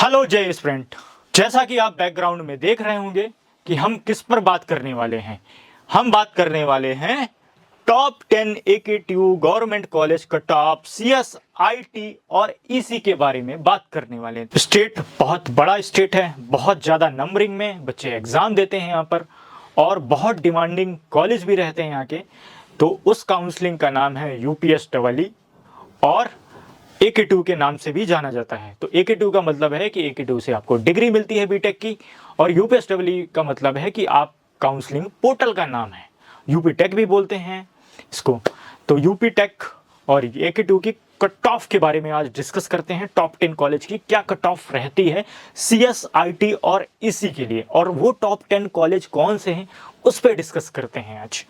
Hello जय student. जैसा कि आप बैकग्राउंड में देख रहे होंगे कि हम किस पर बात करने वाले हैं। हम बात करने वाले हैं top 10 AKTU government college cut off CS, IT और EC के बारे में बात करने वाले हैं। स्टेट बहुत बड़ा स्टेट है, बहुत ज़्यादा नंबरिंग में बच्चे एग्ज़ाम देते हैं यहाँ पर और बहुत डिमांडिंग कॉलेज भी रहते हैं यहाँ के। तो उस काउंसलिंग का नाम है UPSEE और AKTU के नाम से भी जाना जाता है। तो AKTU का मतलब है कि AKTU से आपको डिग्री मिलती है बीटेक की, और UPSEE का मतलब है कि आप काउंसलिंग पोर्टल का नाम है। यूपीटेक भी बोलते हैं इसको। तो यूपीटेक और AKTU की कट ऑफ के बारे में आज डिस्कस करते हैं। टॉप 10 कॉलेज की क्या कट ऑफ रहती है CS, IT और EC के लिए, और वो टॉप 10 कॉलेज कौन से हैं उस पर डिस्कस करते हैं आज।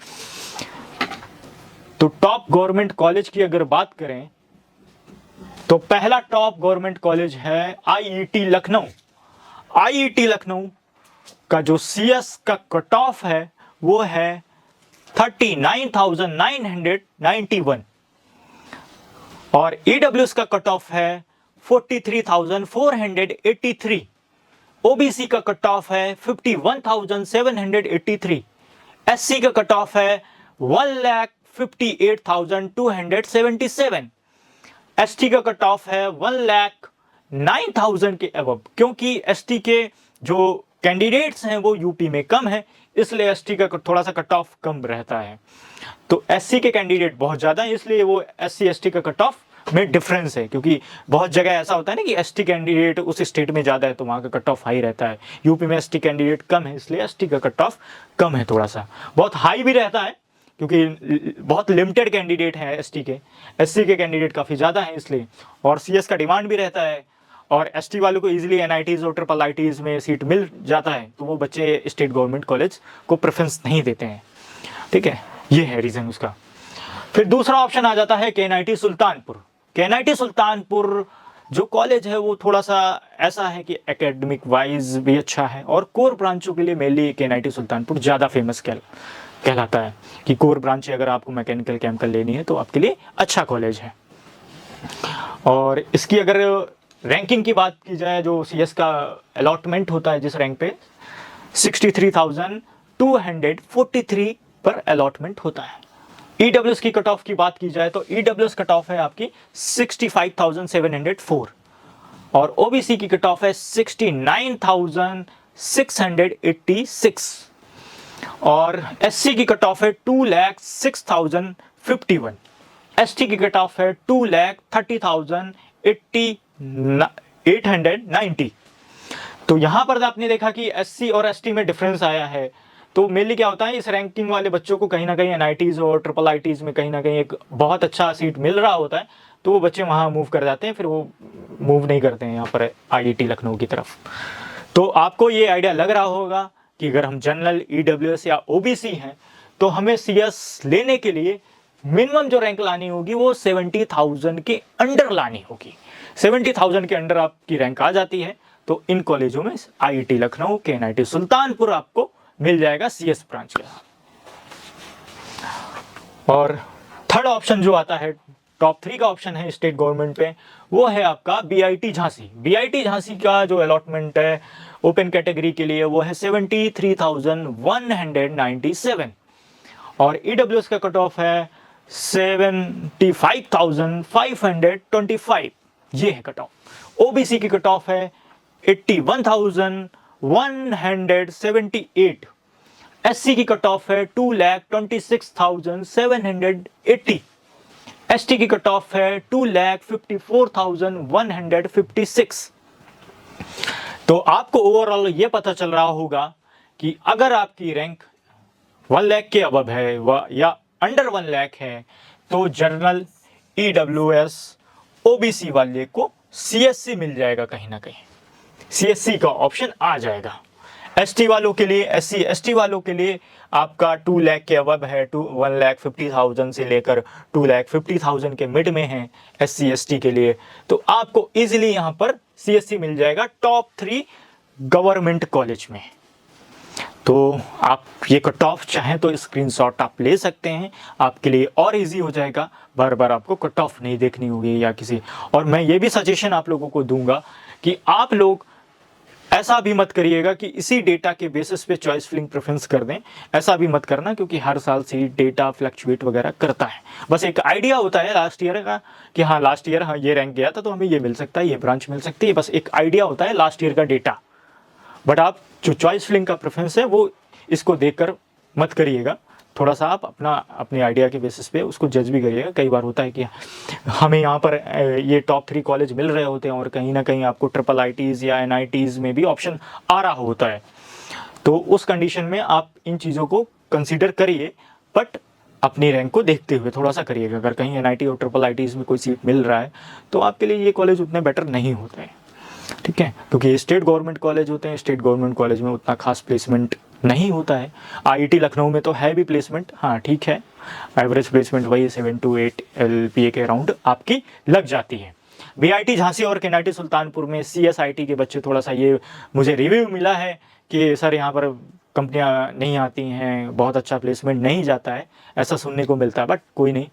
तो टॉप गवर्नमेंट कॉलेज की अगर बात करें तो पहला टॉप गवर्नमेंट कॉलेज है IET लखनऊ। IET लखनऊ का जो CS का कट ऑफ है वो है 39,991 और EWS का कट ऑफ है 43,483। OBC का कट ऑफ है 51,783। SC का कट ऑफ है 1,58,277। ST का कट ऑफ है 1,09,000 के अबव, क्योंकि ST के जो कैंडिडेट्स हैं वो यूपी में कम है, इसलिए ST का थोड़ा सा कट ऑफ कम रहता है। तो SC के कैंडिडेट बहुत ज़्यादा है, इसलिए वो SC ST का कट ऑफ में डिफरेंस है। क्योंकि बहुत जगह ऐसा होता है ना कि ST कैंडिडेट उस स्टेट में ज़्यादा है तो वहाँ का कट ऑफ हाई रहता है। यूपी में ST कैंडिडेट कम है, इसलिए ST का कट ऑफ कम है, थोड़ा सा। बहुत हाई भी रहता है क्योंकि बहुत लिमिटेड कैंडिडेट हैं ST के। SC के कैंडिडेट काफ़ी ज़्यादा हैं इसलिए, और CS का डिमांड भी रहता है, और ST वालों को इजीली NITs और IIITs में सीट मिल जाता है, तो वो बच्चे स्टेट गवर्नमेंट कॉलेज को प्रेफरेंस नहीं देते हैं। ठीक है, ये है रीज़न उसका। फिर दूसरा ऑप्शन आ जाता है KNIT सुल्तानपुर। KNIT सुल्तानपुर जो कॉलेज है वो थोड़ा सा ऐसा है कि एकेडमिक वाइज भी अच्छा है, और कोर ब्रांचों के लिए मेनली KNIT सुल्तानपुर ज़्यादा फेमस कहलाता है कि कोर ब्रांच अगर आपको मैकेनिकल केमिकल लेनी है तो आपके लिए अच्छा कॉलेज है। और इसकी अगर रैंकिंग की बात की जाए, जो CS का अलॉटमेंट होता है जिस रैंक पे 63,243 पर अलॉटमेंट होता है। EWS की कट ऑफ की बात की जाए तो EWS कट ऑफ है आपकी 65,704 और OBC की कट ऑफ है 69,686 और SC की कट ऑफ है 2,06,051। ST की कट ऑफ है 2,30,890। तो यहां पर आपने देखा कि SC और ST में डिफरेंस आया है। तो मेनली क्या होता है, इस रैंकिंग वाले बच्चों को कहीं ना कहीं NITs और IIITs में कहीं ना कहीं एक बहुत अच्छा सीट मिल रहा होता है, तो वो बच्चे वहां मूव कर जाते हैं, फिर वो मूव नहीं करते हैं यहाँ पर IIT लखनऊ की तरफ। तो आपको ये आइडिया लग रहा होगा कि अगर हम जनरल, EWS या OBC हैं तो हमें CS लेने के लिए मिनिमम जो रैंक लानी होगी वो 70,000 के अंडर लानी होगी। 70,000 के अंडर आपकी रैंक आ जाती है तो इन कॉलेजों में IIT लखनऊ, KNIT सुल्तानपुर आपको मिल जाएगा CS ब्रांच का। और थर्ड ऑप्शन जो आता है, टॉप 3 का ऑप्शन है स्टेट गवर्नमेंट पे, वो है आपका BIT झांसी। BIT झांसी का जो अलॉटमेंट है ओपन कैटेगरी के लिए वो है 73,197 और EWS का कट ऑफ है 75,525। ये है कट ऑफ। OBC की कट ऑफ है 81,178। SC की कट ऑफ है 2,26,780। ST की कट ऑफ है 2,54,156। तो आपको ओवरऑल ये पता चल रहा होगा कि अगर आपकी रैंक 1 लाख के अबव है या अंडर 1 लाख है तो जनरल, EWS, OBC वाले को CSC मिल जाएगा, कहीं ना कहीं CSC का ऑप्शन आ जाएगा। ST वालों के लिए, SC ST वालों के लिए आपका 2 लाख के अबव है, 1,50,000 से लेकर 2,50,000 के मिड में है SC ST के लिए, तो आपको इजीली यहाँ पर CSC मिल जाएगा टॉप 3 गवर्नमेंट कॉलेज में। तो आप ये कट ऑफ चाहें तो स्क्रीनशॉट आप ले सकते हैं, आपके लिए और इजी हो जाएगा, बार बार आपको कट ऑफ नहीं देखनी होगी या किसी। और मैं ये भी सजेशन आप लोगों को दूंगा कि आप लोग ऐसा भी मत करिएगा कि इसी डेटा के बेसिस पे चॉइस फिलिंग प्रेफरेंस कर दें, ऐसा भी मत करना, क्योंकि हर साल से डेटा फ्लक्चुएट वगैरह करता है। बस एक आइडिया होता है लास्ट ईयर का कि हाँ लास्ट ईयर हाँ ये रैंक गया था तो हमें ये मिल सकता है, ये ब्रांच मिल सकती है, बस एक आइडिया होता है लास्ट ईयर का डेटा। बट आप जो चॉइस फिलिंग का प्रेफरेंस है वो इसको देखकर मत करिएगा, थोड़ा सा आप अपने आइडिया के बेसिस पे उसको जज भी करिएगा। कई बार होता है कि हमें यहाँ पर ये टॉप 3 कॉलेज मिल रहे होते हैं और कहीं ना कहीं आपको ट्रिपल IITs या NITs में भी ऑप्शन आ रहा होता है, तो उस कंडीशन में आप इन चीज़ों को कंसीडर करिए, बट अपनी रैंक को देखते हुए थोड़ा सा करिएगा। अगर कहीं NIT और ट्रिपल IITs में कोई सीट मिल रहा है तो आपके लिए ये कॉलेज उतने बेटर नहीं होते हैं, ठीक है, क्योंकि स्टेट गवर्नमेंट कॉलेज होते हैं। स्टेट गवर्नमेंट कॉलेज में उतना खास प्लेसमेंट नहीं होता है। IIT लखनऊ में तो है भी प्लेसमेंट, हाँ ठीक है, एवरेज प्लेसमेंट वही 7 to 8 LPA के अराउंड आपकी लग जाती है। BIT झांसी और KNIT सुल्तानपुर में CSIT के बच्चे, थोड़ा सा ये मुझे रिव्यू मिला है कि सर यहाँ पर कंपनियाँ नहीं आती हैं, बहुत अच्छा प्लेसमेंट नहीं जाता है, ऐसा सुनने को मिलता है। बट कोई नहीं,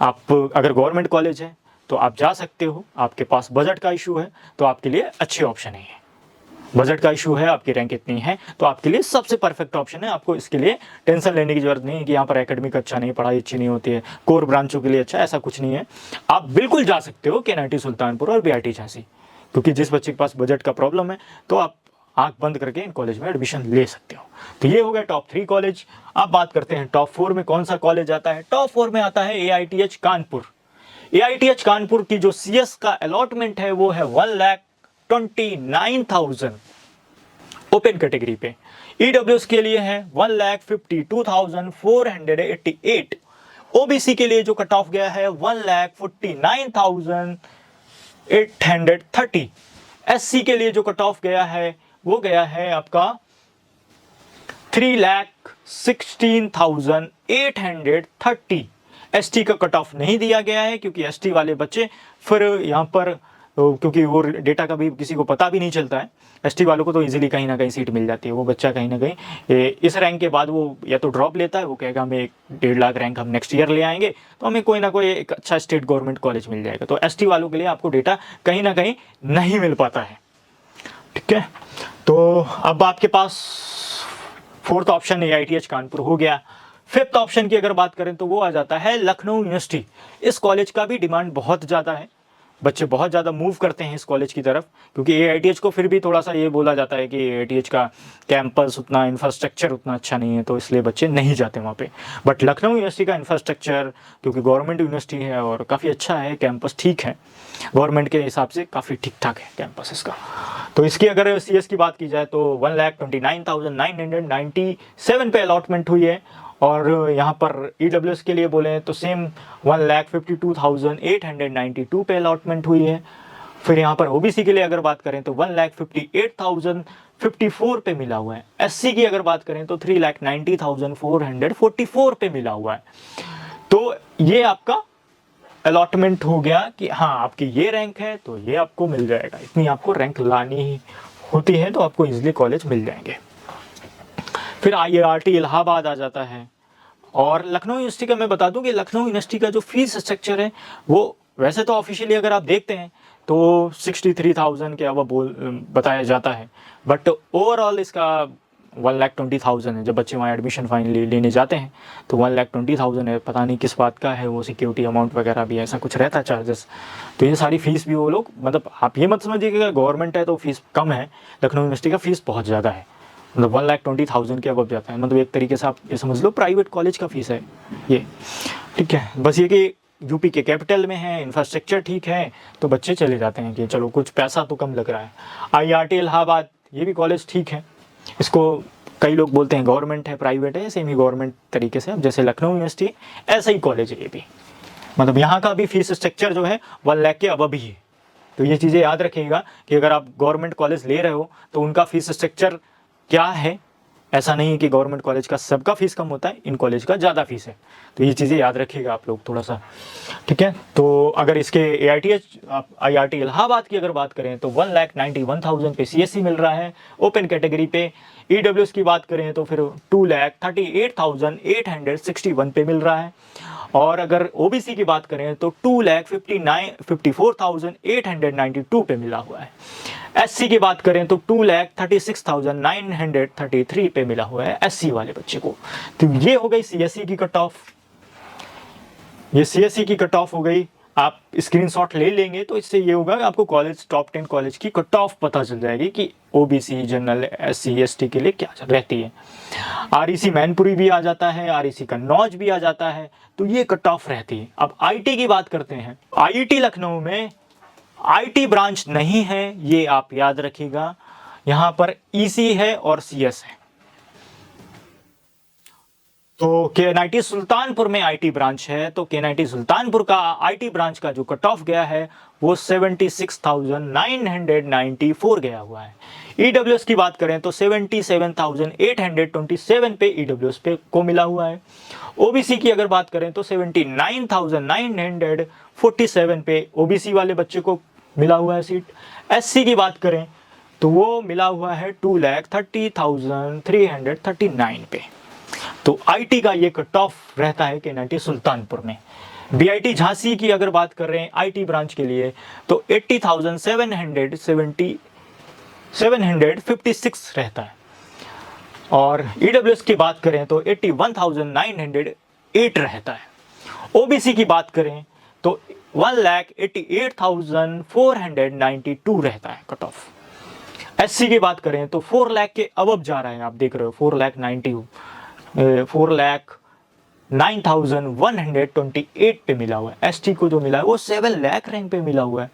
आप अगर गवर्नमेंट कॉलेज है तो आप जा सकते हो, आपके पास बजट का इशू है तो आपके लिए अच्छे ऑप्शन है। बजट का इशू है, आपकी रैंक इतनी है तो आपके लिए सबसे परफेक्ट ऑप्शन है। आपको इसके लिए टेंशन लेने की जरूरत नहीं है कि यहाँ पर एकेडमिक अच्छा नहीं, पढ़ाई अच्छी नहीं होती है, कोर ब्रांचों के लिए अच्छा, ऐसा कुछ नहीं है। आप बिल्कुल जा सकते हो KNIT सुल्तानपुर और BIT झांसी, क्योंकि जिस बच्चे के पास बजट का प्रॉब्लम है तो आप आंख बंद करके इन कॉलेज में एडमिशन ले सकते हो। तो ये हो गया टॉप 3 कॉलेज। अब बात करते हैं टॉप 4 में कौन सा कॉलेज आता है। टॉप 4 में आता है AITH कानपुर। AITH कानपुर की जो CS का अलॉटमेंट है वो है 1,29,000 ओपन कैटेगरी पे। EWS के लिए है 1,52,488। OBC के लिए जो कट ऑफ गया है 1,49,830। SC के लिए जो कट ऑफ गया है वो गया है आपका 3,16,830। ST का कट ऑफ नहीं दिया गया है क्योंकि ST वाले बच्चे फिर यहाँ पर, क्योंकि वो डेटा का भी किसी को पता भी नहीं चलता है, ST वालों को तो इजीली कहीं ना कहीं सीट मिल जाती है। वो बच्चा कहीं ना कहीं इस रैंक के बाद वो या तो ड्रॉप लेता है, वो कहेगा हमें 1.5 लाख रैंक हम नेक्स्ट ईयर ले आएंगे तो हमें कोई ना कोई एक अच्छा स्टेट गवर्नमेंट कॉलेज मिल जाएगा। तो ST वालों के लिए आपको डेटा कहीं ना कहीं नहीं मिल पाता है, ठीक है। तो अब आपके पास 4th ऑप्शन AITH कानपुर हो गया। 5th ऑप्शन की अगर बात करें तो वो आ जाता है लखनऊ यूनिवर्सिटी। इस कॉलेज का भी डिमांड बहुत ज़्यादा है, बच्चे बहुत ज़्यादा मूव करते हैं इस कॉलेज की तरफ, क्योंकि AITH को फिर भी थोड़ा सा ये बोला जाता है कि AITH का कैंपस उतना, इंफ्रास्ट्रक्चर उतना अच्छा नहीं है, तो इसलिए बच्चे नहीं जाते वहाँ पे। बट लखनऊ यूनिवर्सिटी का इंफ्रास्ट्रक्चर, क्योंकि गवर्नमेंट यूनिवर्सिटी है और काफ़ी अच्छा है, कैंपस ठीक है, गवर्नमेंट के हिसाब से काफ़ी ठीक ठाक है कैंपस इसका। तो इसकी अगर CS की बात की जाए तो 1,29,997 पे अलॉटमेंट हुई है। और यहाँ पर EWS के लिए बोले तो सेम 1,52,892 पे अलॉटमेंट हुई है। फिर यहाँ पर OBC के लिए अगर बात करें तो 1,58,054 पे मिला हुआ है। SC की अगर बात करें तो 3,90,444 पे मिला हुआ है। तो ये आपका अलॉटमेंट हो गया कि हाँ आपकी ये रैंक है तो ये आपको मिल जाएगा, इतनी आपको रैंक लानी होती है तो आपको इजीली कॉलेज मिल जाएंगे। फिर IIRT इलाहाबाद आ जाता है। और लखनऊ यूनिवर्सिटी का मैं बता दूं कि लखनऊ यूनिवर्सिटी का जो फीस स्ट्रक्चर है वो वैसे तो ऑफिशियली अगर आप देखते हैं तो 63,000 के अब बताया जाता है, बट ओवरऑल इसका 1,20,000 है। जब बच्चे वहाँ एडमिशन फाइनली लेने जाते हैं तो 1,20,000 है, पता नहीं किस बात का है वो, सिक्योरिटी अमाउंट वगैरह भी ऐसा कुछ रहता है चार्जेस। तो ये सारी फीस भी वो लोग, मतलब आप ये मत समझिएगा गवर्नमेंट है तो फीस कम है, लखनऊ यूनिवर्सिटी का फीस बहुत ज़्यादा है, मतलब 1,20,000 के अब जाता है। मतलब एक तरीके से आप ये समझ लो प्राइवेट कॉलेज का फीस है ये, ठीक है। बस ये कि यूपी के कैपिटल में है, इंफ्रास्ट्रक्चर ठीक है तो बच्चे चले जाते हैं कि चलो कुछ पैसा तो कम लग रहा है। IIRT इलाहाबाद ये भी कॉलेज ठीक है, इसको कई लोग बोलते हैं गवर्नमेंट है प्राइवेट है, सेमी गवर्नमेंट तरीके से, अब जैसे लखनऊ यूनिवर्सिटी ऐसा ही कॉलेज है ये भी। मतलब यहाँ का भी फीस स्ट्रक्चर जो है 1 लाख के अब भी है। तो ये चीज़ें याद रखिएगा कि अगर आप गवर्नमेंट कॉलेज ले रहे हो तो उनका फीस स्ट्रक्चर क्या है, ऐसा नहीं है कि गवर्नमेंट कॉलेज का सबका फीस कम होता है, इन कॉलेज का ज़्यादा फीस है। तो ये चीज़ें याद रखिएगा आप लोग थोड़ा सा, ठीक है। तो अगर इसके IIT इलाहाबाद की अगर बात करें तो 1,91,000 पे CSE मिल रहा है ओपन कैटेगरी पे। EWS की बात करें तो फिर 2,38,861 पे मिल रहा है। और अगर OBC की बात करें तो 2,54,892 पे मिला हुआ है। SC की बात करें तो 2,36,933 पे मिला हुआ है SC वाले बच्चे को। तो ये हो गई CSE की कट ऑफ, ये CSE की कट ऑफ हो गई। आप स्क्रीनशॉट ले लेंगे तो इससे ये होगा कि आपको कॉलेज, टॉप 10 कॉलेज की कट ऑफ पता चल जाएगी कि OBC, जनरल, SC ST के लिए क्या रहती है। REC मैनपुरी भी आ जाता है, REC कन्नौज भी आ जाता है, तो ये कट ऑफ रहती है। अब IT की बात करते हैं। IIT लखनऊ में IT ब्रांच नहीं है, ये आप याद रखिएगा। यहाँ पर EC है और CS है। तो KNIT सुल्तानपुर में IT ब्रांच है, तो KNIT सुल्तानपुर का IT ब्रांच का जो कट ऑफ गया है वो 76,994 गया हुआ है। EWS की बात करें तो 77,827 पे EWS पे को मिला हुआ है। OBC की अगर बात करें तो 79,947 पे OBC वाले बच्चे को मिला हुआ है सीट। SC की बात करें तो वो मिला हुआ है 2,30,339 पे। तो IT का ये कट ऑफ रहता है KNIT सुल्तानपुर में। BIT झांसी की अगर बात कर रहे हैं IT ब्रांच के लिए तो 80,756 रहता है। और EWS की बात करें तो 81,908 रहता है। OBC की बात करें तो 1,88,492 रहता है कट ऑफ। SC की बात करें तो 4 लाख के अबव जा रहा है, आप देख रहे हो 4,09,128 पे मिला हुआ है। ST को जो मिला है वो 7 लाख रैंक पे मिला हुआ है,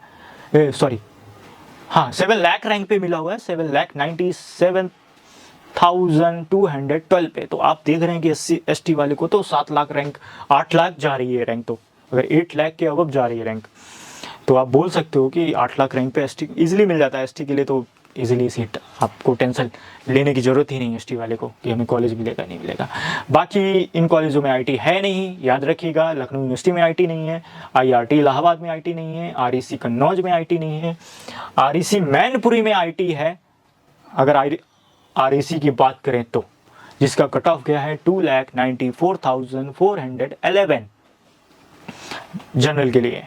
7 लाख रैंक पे मिला हुआ है, 7,97,212 पे। तो आप देख रहे हैं कि SC ST वाले को तो 7 लाख रैंक, 8 लाख जा रही है रैंक। तो अगर 8 लाख के अबव जा रही है रैंक तो आप बोल सकते हो कि 8 लाख रैंक पे ST इजीली मिल जाता है। ST के लिए तो इजीली सीट, आपको टेंशन लेने की जरूरत ही नहीं है ST वाले को कि हमें कॉलेज मिलेगा नहीं मिलेगा। बाकी इन कॉलेजों में IT है नहीं, याद रखिएगा। लखनऊ यूनिवर्सिटी में IT नहीं है, IRT इलाहाबाद में IT नहीं है, REC कन्नौज में IT नहीं है, REC मैनपुरी में IT है। अगर REC की बात करें तो जिसका कट ऑफ गया है 2,94,411 जनरल के लिए,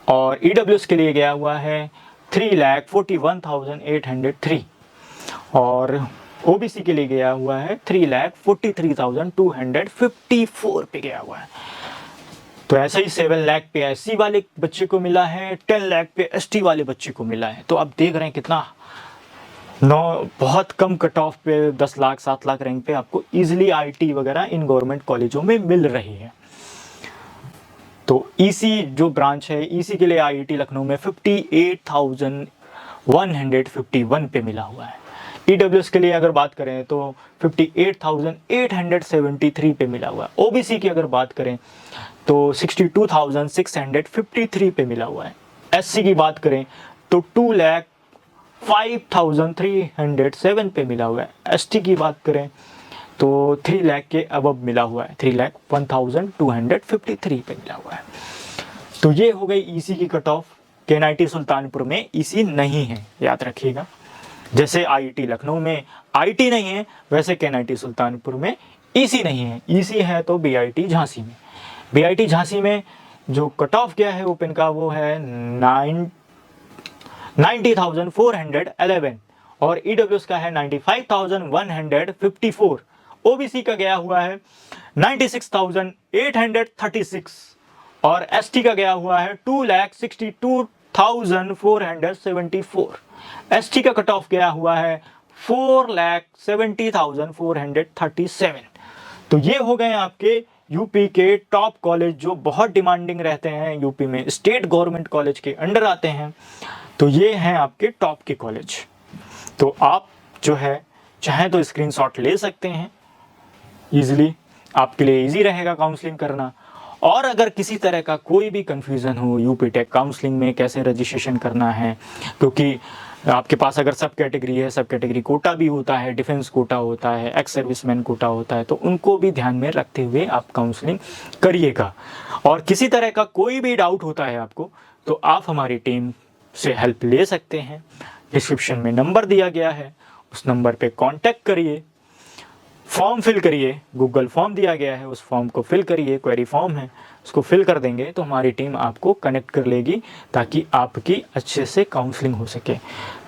और EWS के लिए गया हुआ है 3,41,803, और OBC के लिए गया हुआ है 3,43,254 पे गया हुआ है। तो ऐसा ही 7 लाख पे SC वाले बच्चे को मिला है, 10 लाख पे ST वाले बच्चे को मिला है। तो आप देख रहे हैं कितना बहुत कम कट ऑफ पे 10 लाख 7 लाख रैंक पे आपको इजीली IT वगैरह इन गवर्नमेंट कॉलेजों में मिल रही है। तो EC जो ब्रांच है, EC के लिए IIT लखनऊ में 58,151 पे मिला हुआ है। EWS के लिए अगर बात करें तो 58,873 पे मिला हुआ है। OBC की अगर बात करें तो 62,653 पे मिला हुआ है। SC की बात करें तो 2,05,307 पे मिला हुआ है। ST की बात करें तो 3 लाख के अबव मिला हुआ है, 3,01,253 पे मिला हुआ है। तो ये हो गई EC की कट ऑफ। KNIT सुल्तानपुर में EC नहीं है, याद रखिएगा। जैसे IIT लखनऊ में IT नहीं है, वैसे KNIT सुल्तानपुर में EC नहीं है। EC है तो BIT झांसी में। BIT झांसी में जो कट ऑफ गया है ओपन का वो है 90,411, और EWS का है 95,154। OBC का गया हुआ है 96,836, और ST का गया हुआ है 2,62,474। ST का कट ऑफ गया हुआ है 4,70,437। तो ये हो गए आपके यूपी के टॉप कॉलेज जो बहुत डिमांडिंग रहते हैं, यूपी में स्टेट गवर्नमेंट कॉलेज के अंडर आते हैं। तो ये हैं आपके टॉप के कॉलेज। तो आप जो है चाहें तो स्क्रीनशॉट ले सकते हैं इजीली, आपके लिए इजी रहेगा काउंसलिंग करना। और अगर किसी तरह का कोई भी कन्फ्यूज़न हो यूपी टेक काउंसलिंग में कैसे रजिस्ट्रेशन करना है, क्योंकि आपके पास अगर सब कैटेगरी है, सब कैटेगरी कोटा भी होता है, डिफेंस कोटा होता है, एक्स सर्विसमैन कोटा होता है, तो उनको भी ध्यान में रखते हुए आप काउंसलिंग करिएगा। और किसी तरह का कोई भी डाउट होता है आपको, तो आप हमारी टीम से हेल्प ले सकते हैं। डिस्क्रिप्शन में नंबर दिया गया है, उस नंबर पे कांटेक्ट करिए, फॉर्म फिल करिए, गूगल फॉर्म दिया गया है, उस फॉर्म को फिल करिए, क्वेरी फॉर्म है, उसको फिल कर देंगे तो हमारी टीम आपको कनेक्ट कर लेगी ताकि आपकी अच्छे से काउंसलिंग हो सके।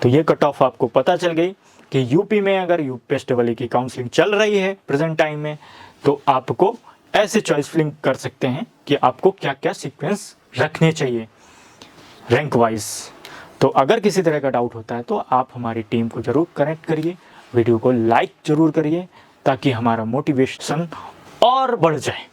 तो ये कट ऑफ आपको पता चल गई कि यूपी में अगर यूपीएसडब्ल्यूई की काउंसलिंग चल रही है प्रेजेंट टाइम में, तो आपको ऐसे चॉइस फिलिंग कर सकते हैं कि आपको क्या क्या सीक्वेंस रखने चाहिए रैंक वाइज। तो अगर किसी तरह का डाउट होता है तो आप हमारी टीम को ज़रूर कनेक्ट करिए, वीडियो को लाइक ज़रूर करिए ताकि हमारा मोटिवेशन और बढ़ जाए।